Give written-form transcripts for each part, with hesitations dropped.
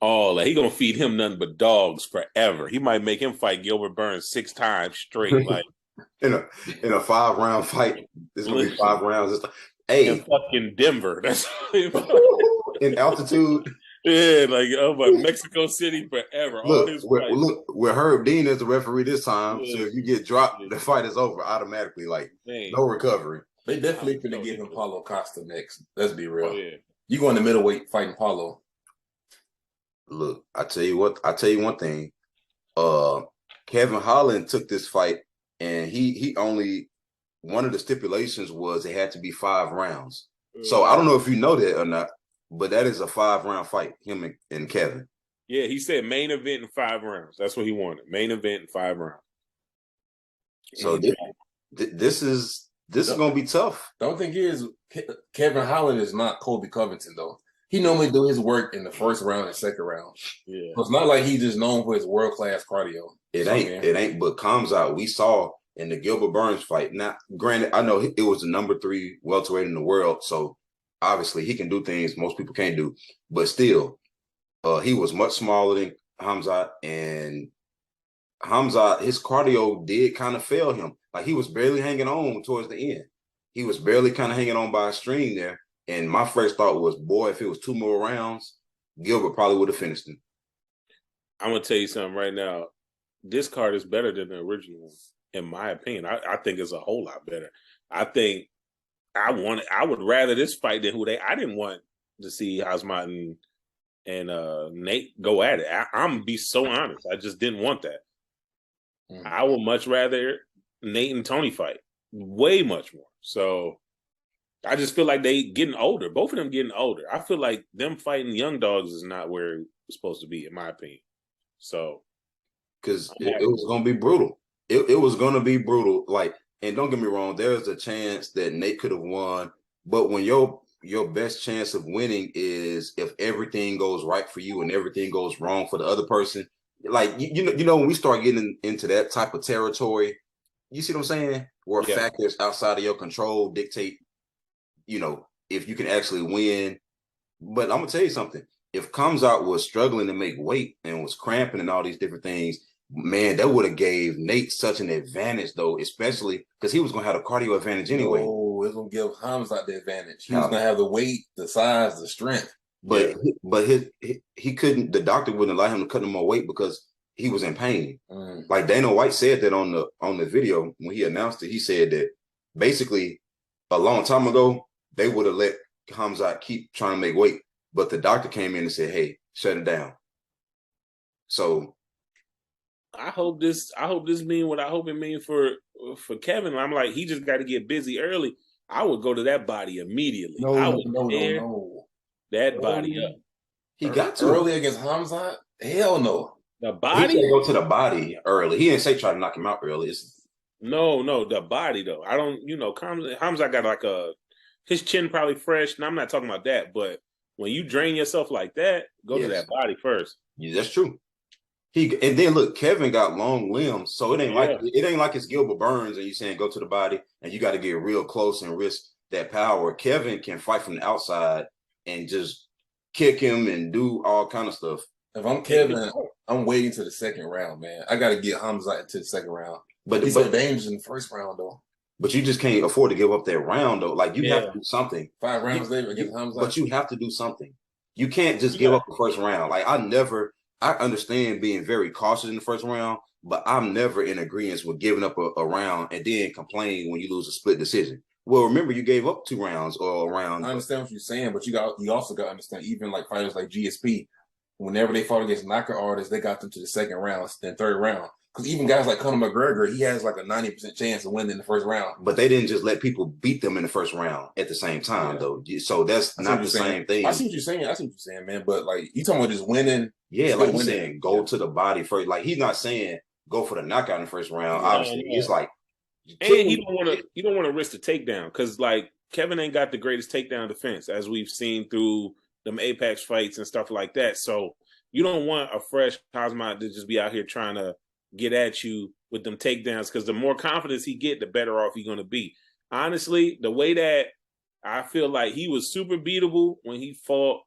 Oh, like he gonna feed him nothing but dogs forever. He might make him fight Gilbert Burns 6 times straight. Like in a 5 round fight. It's gonna be listen, 5 rounds. in Hey, fucking Denver. That's in altitude. yeah, like oh my Mexico City forever. All Look, his fights. we're Herb Dean as the referee this time. So Yeah, if you get dropped, yeah, the fight is over automatically. Like man. no recovery. They I definitely would finna totally give him do it. Paulo Costa next. Let's be Oh real. yeah. You go in the middleweight fighting Paulo. Look, I tell you what. I tell you one thing. Uh, Kevin Holland took this fight, and he only one of the stipulations was it had to be 5 rounds. So I don't know if you know that or not, but that is a 5 round fight. Him and Kevin. Yeah, he said main event in 5 rounds. That's what he wanted. Main event in 5 rounds. So this is gonna be tough. The only thing is, Kevin Holland is not Colby Covington though. He normally do his work in the first round and second round. Yeah. So it's not like he's just known for his world class cardio. It ain't. But Khamzat, we saw in the Gilbert Burns fight. Now, granted, I know it was the number 3 welterweight in the world, so obviously he can do things most people can't do. But still, he was much smaller than Khamzat, and Khamzat, his cardio did kind of fail him. Like he was barely hanging on towards the end. He was barely kind of hanging on by a string there. And my first thought was, boy, if it was 2 more rounds, Gilbert probably would have finished him. I'm gonna tell you something right now. This card is better than the original one, in my opinion. I think it's a whole lot better. I think I would rather this fight than I didn't want to see Osman and Nate go at it. I'm gonna be so honest. I just didn't want that. I would much rather Nate and Tony fight. Way much more. So I just feel like they getting older. Both of them getting older. I feel like them fighting young dogs is not where it's supposed to be, in my opinion. So because it was going to be brutal. It was going to be brutal. Like, and don't get me wrong, there's a chance that Nate could have won, but when your best chance of winning is if everything goes right for you and everything goes wrong for the other person. Like you know when we start getting into that type of territory, you see what I'm saying? Where factors outside of your control dictate, if you can actually win. But I'm gonna tell you something. If Khamzat was struggling to make weight and was cramping and all these different things, man, that would have gave Nate such an advantage, though, especially because he was gonna have a cardio advantage anyway. Oh, it's gonna give Khamzat the advantage. He was gonna have the weight, the size, the strength. But he couldn't. The doctor wouldn't allow him to cut no more weight because he was in pain. Like Dana White said that on the video when he announced it. He said that basically a long time ago they would have let Khamzat keep trying to make weight, but the doctor came in and said, "Hey, shut it down." So I hope this mean what I hope it means for Kevin. I'm like, he just got to get busy early. I would go to that body immediately. No. That body up. He got to early against Khamzat. Hell no. The body. He can't go to the body early. He didn't say try to knock him out early. No, the body though. I don't. Khamzat got like his chin probably fresh, and I'm not talking about that. But when you drain yourself like that, go to that body first. Yeah, that's true. And then look, Kevin got long limbs, so it ain't like it's Gilbert Burns and you saying go to the body and you got to get real close and risk that power. Kevin can fight from the outside and just kick him and do all kind of stuff. If I'm Kevin, I'm waiting to the second round, man. I got to get Khamzat into the second round. But he's so dangerous in the first round, though. But you just can't afford to give up that round, though. Like, you have to do something. 5 rounds later against Khamzat. But you have to do something. You can't just give up the first round. Like, I understand being very cautious in the first round, but I'm never in agreement with giving up a round and then complain when you lose a split decision. Well, remember, you gave up 2 rounds or a round. I understand what you're saying, but you also got to understand, even like fighters like GSP, whenever they fought against knocker artists, they got them to the second round, then third round. Because even guys like Conor McGregor, he has like a 90% chance of winning in the first round. But they didn't just let people beat them in the first round at the same time, though. So that's not the same thing. I see what you're saying, man. But like, you talking about just winning? Yeah, like he's saying, go to the body first. Like, he's not saying go for the knockout in the first round. Obviously, it's like, and he don't want to risk the takedown because like Kevin ain't got the greatest takedown defense as we've seen through them Apex fights and stuff like that. So you don't want a fresh Khamzat to just be out here trying to get at you with them takedowns because the more confidence he get, the better off he's going to be. Honestly, the way that I feel like he was super beatable when he fought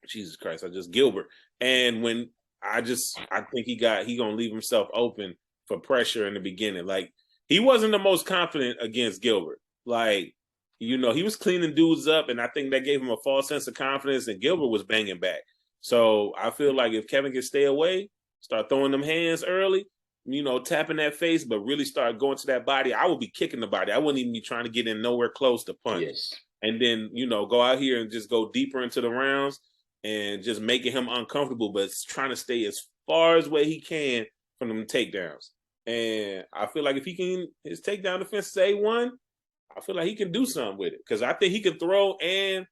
Jesus Christ, Gilbert. And when I think he gonna leave himself open for pressure in the beginning. Like, he wasn't the most confident against Gilbert. Like, he was cleaning dudes up, and I think that gave him a false sense of confidence, and Gilbert was banging back. So I feel like if Kevin can stay away, start throwing them hands early, tapping that face, but really start going to that body, I would be kicking the body. I wouldn't even be trying to get in nowhere close to punch. Yes. And then, go out here and just go deeper into the rounds and just making him uncomfortable, but trying to stay as far as way he can from them takedowns. And I feel like if his takedown defense is A1, I feel like he can do something with it. Because I think he can throw, and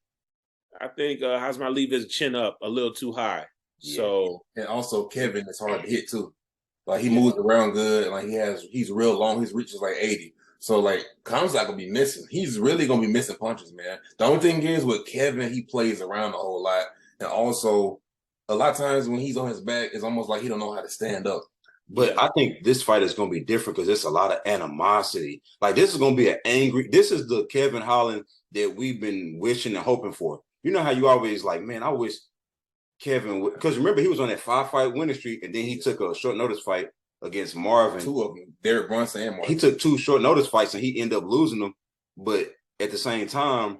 I think Usman leave his chin up a little too high. Yeah. So, and also Kevin is hard to hit too. Like, he moves around good. Like, he's real long. His reach is like 80. So, like, Khamzat gonna be missing. He's really gonna be missing punches, man. The only thing is with Kevin, he plays around a whole lot, and also a lot of times when he's on his back, it's almost like he don't know how to stand up. But I think this fight is gonna be different because there's a lot of animosity. Like, this is gonna be this is the Kevin Holland that we've been wishing and hoping for. You know how you always like, man, I wish Kevin would, because remember he was on that 5-fight winning streak, and then he took a short notice fight against Marvin. 2 of them, Derek Brunson and Marvin. He took 2 short notice fights and he ended up losing them. But at the same time,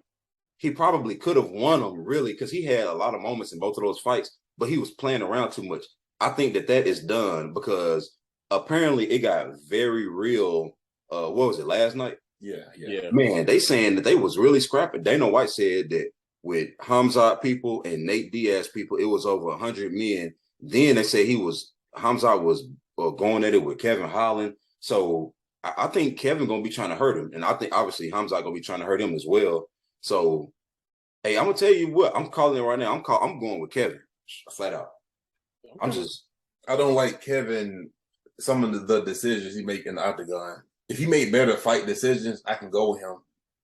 he probably could have won them, really, because he had a lot of moments in both of those fights, but he was playing around too much. I think that is done because apparently it got very real. What was it, last night? Yeah. Man, they saying that they was really scrapping. Dana White said that with Khamzat people and Nate Diaz people, it was over 100 men. Then they said Khamzat was going at it with Kevin Holland. So I think Kevin gonna be trying to hurt him, and I think obviously Khamzat gonna be trying to hurt him as well. So, hey, I'm gonna tell you what, I'm calling it right now. I'm going with Kevin, flat out. I don't like Kevin, some of the decisions he make in the octagon. If he made better fight decisions, I can go with him.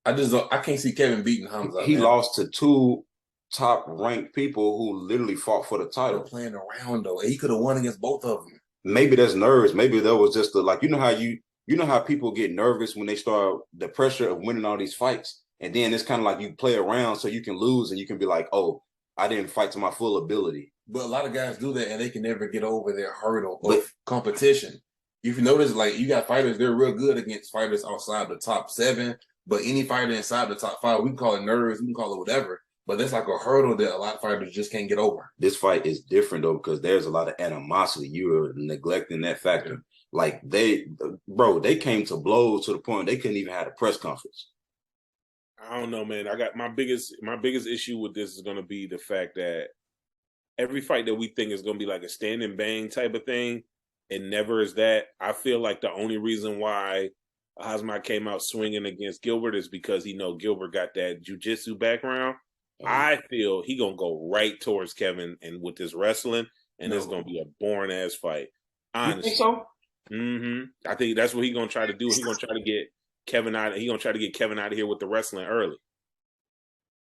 I can't see Kevin beating Khamzat. He lost to 2 top-ranked people who literally fought for the title. They're playing around though, and he could have won against both of them. Maybe that's nerves. Maybe that was just you know how people get nervous when they start the pressure of winning all these fights, and then it's kind of like you play around so you can lose and you can be like, oh, I didn't fight to my full ability. But a lot of guys do that, and they can never get over their hurdle of competition. If you notice, like, you got fighters, they're real good against fighters outside the top 7, but any fighter inside the top 5, we can call it nerves, we can call it whatever. But that's like a hurdle that a lot of fighters just can't get over. This fight is different, though, because there's a lot of animosity. You are neglecting that factor. Yeah. Like, they came to blows to the point they couldn't even have a press conference. I don't know, man. I got my biggest issue with this is going to be the fact that every fight that we think is going to be like a stand and bang type of thing, it never is that. I feel like the only reason why Usman came out swinging against Gilbert is because Gilbert got that jiu-jitsu background. I feel he gonna go right towards Kevin and with this wrestling, and it's gonna be a boring ass fight. Honestly, you think so? Mm-hmm. I think that's what he's gonna try to do. He's gonna try to get Kevin out. He's gonna try to get Kevin out of here with the wrestling early.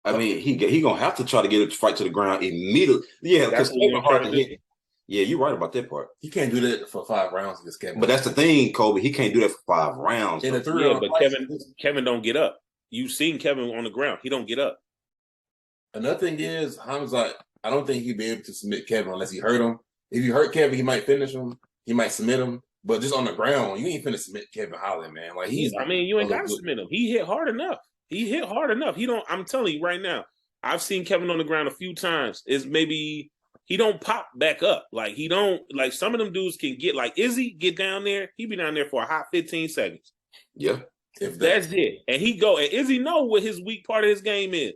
I mean, he gonna have to try to get a fight to the ground immediately. Yeah, because Kevin hard to hit. Yeah, you're right about that part. He can't do that for 5 rounds against Kevin. But that's the thing, Kobe. He can't do that for 5 rounds. In a 3 round but Kevin don't get up. You've seen Kevin on the ground. He don't get up. Another thing is, Khamzat, I don't think he'd be able to submit Kevin unless he hurt him. If you hurt Kevin, he might finish him. He might submit him. But just on the ground, you ain't finna submit Kevin Holland, man. Like, you ain't got to submit him. He hit hard enough. I'm telling you right now. I've seen Kevin on the ground a few times. It's maybe he don't pop back up. Like, he don't, like, some of them dudes can get, like, Izzy get down there. He be down there for a hot 15 seconds. Yeah. If that's it. And Izzy know what his weak part of his game is.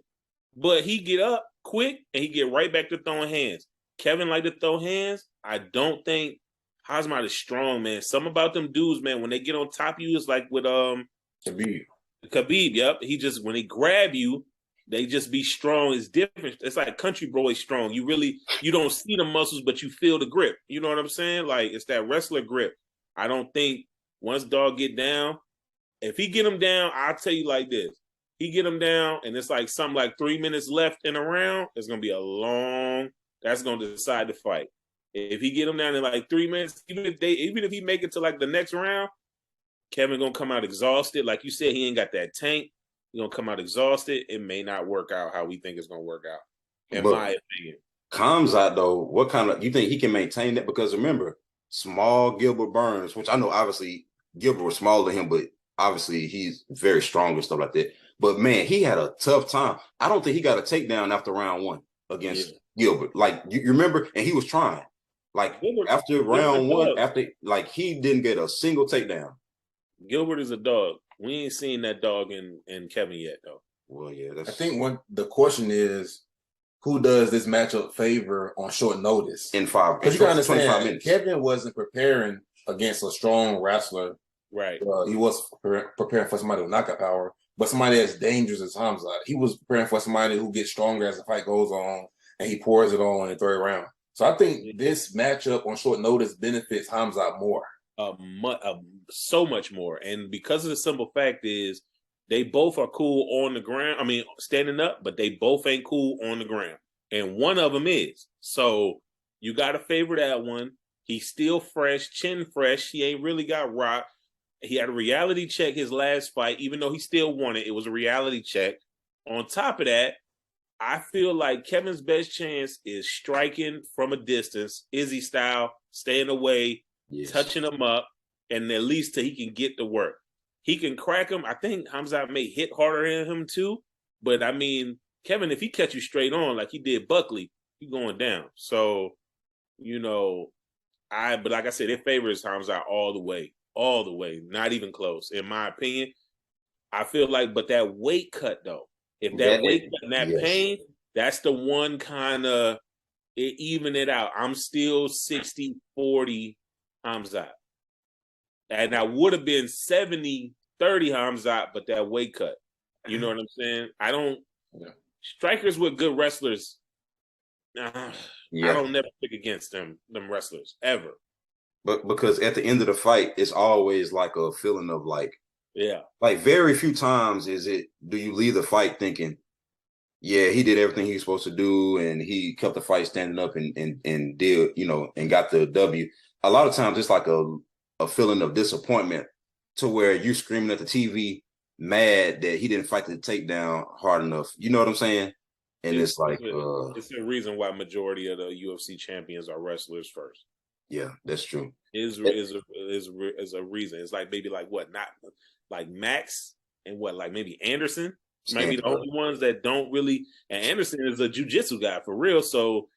But he get up quick and he get right back to throwing hands. Kevin like to throw hands. I don't think Usman is strong, man. Something about them dudes, man, when they get on top of you, it's like with Khabib, yep. He just, when they grab you, they just be strong. It's different. It's like country boy strong. You don't see the muscles, but you feel the grip. You know what I'm saying? Like, it's that wrestler grip. I don't think once dog get down, if he get him down, I'll tell you like this. He get him down, and it's like something like 3 minutes left in a round. It's going to be that's going to decide the fight. If he get him down in like 3 minutes, even if he make it to like the next round, Kevin going to come out exhausted. Like you said, he ain't got that tank. He's going to come out exhausted. It may not work out how we think it's going to work out, in my opinion. Khamzat, though, what kind of, you think he can maintain that? Because remember, small Gilbert Burns, which I know obviously Gilbert was smaller than him, but obviously he's very strong and stuff like that. But man, he had a tough time. I don't think he got a takedown after round 1 against Gilbert. Like you remember, and he was trying. Like after round 1, after like he didn't get a single takedown. Gilbert is a dog. We ain't seen that dog in Kevin yet, though. Well, yeah, I think the question is, who does this matchup favor on short notice? In 5, because you gotta understand, Kevin wasn't preparing against a strong wrestler. Right. He was preparing for somebody with knockout power, but somebody as dangerous as Khamzat. He was preparing for somebody who gets stronger as the fight goes on, and he pours it on in the third round. So I think this matchup on short notice benefits Khamzat more. So much more. And because of the simple fact is they both are cool on the ground. I mean, standing up, but they both ain't cool on the ground. And one of them is. So you got to favor that one. He's still fresh, chin fresh. He ain't really got rocked. He had a reality check his last fight, even though he still won it. It was a reality check. On top of that, I feel like Kevin's best chance is striking from a distance, Izzy style, staying away, touching him up, and at least till he can get to work. He can crack him. I think Khamzat may hit harder than him too. But, I mean, Kevin, if he catch you straight on like he did Buckley, you're going down. So, but like I said, it favors Khamzat all the way, not even close. In my opinion, I feel like, but that weight cut, though, if that weight cut and that pain, that's the one kind of even it out. I'm still 60-40 Khamzat. And I would have been 70-30 Khamzat, but that weight cut. You know what I'm saying? I don't strikers with good wrestlers. I don't never pick against them wrestlers ever. But because at the end of the fight, it's always like a feeling of like very few times do you leave the fight thinking, yeah, he did everything he was supposed to do and he kept the fight standing up and did, and got the W. A lot of times it's like a feeling of disappointment to where you're screaming at the TV mad that he didn't fight the takedown hard enough. You know what I'm saying? And it's like it's a reason why majority of the UFC champions are wrestlers first. Yeah, that's true. Is a reason. It's like maybe like what, not like Max and what, like maybe Anderson might be the only ones that don't really. And Anderson is a jiu-jitsu guy for real, so